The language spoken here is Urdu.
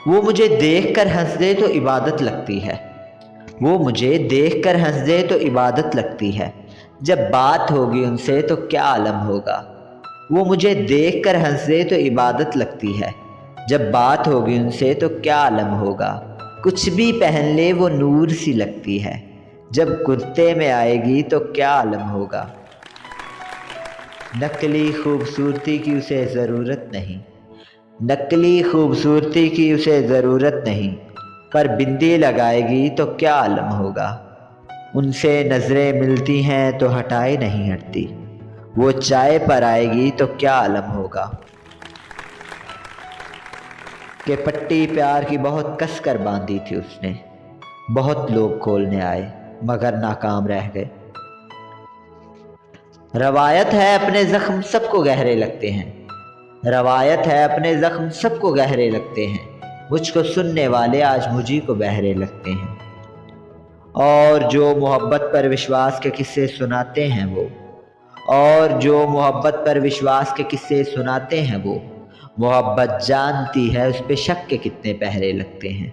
وہ مجھے دیکھ کر ہنس دے تو عبادت لگتی ہے، وہ مجھے دیکھ کر ہنس دے تو عبادت لگتی ہے، جب بات ہوگی ان سے تو کیا عالم ہوگا۔ وہ مجھے دیکھ کر ہنس دے تو عبادت لگتی ہے، جب بات ہوگی ان سے تو کیا عالم ہوگا۔ کچھ بھی پہن لے وہ نور سی لگتی ہے، جب کرتے میں آئے گی تو کیا عالم ہوگا۔ نقلی خوبصورتی کی اسے ضرورت نہیں، نقلی خوبصورتی کی اسے ضرورت نہیں، پر بندی لگائے گی تو کیا عالم ہوگا۔ ان سے نظریں ملتی ہیں تو ہٹائے نہیں ہٹتی، وہ چائے پر آئے گی تو کیا عالم ہوگا۔ کہ پٹی پیار کی بہت کس کر باندھی تھی اس نے، بہت لوگ کھولنے آئے مگر ناکام رہ گئے۔ روایت ہے اپنے زخم سب کو گہرے لگتے ہیں، روایت ہے اپنے زخم سب کو گہرے لگتے ہیں، مجھ کو سننے والے آج مجھی کو بہرے لگتے ہیں۔ اور جو محبت پر وشواس کے قصے سناتے ہیں وہ، اور جو محبت پر وشواس کے قصے سناتے ہیں وہ، محبت جانتی ہے اس پہ شک کے کتنے پہرے لگتے ہیں۔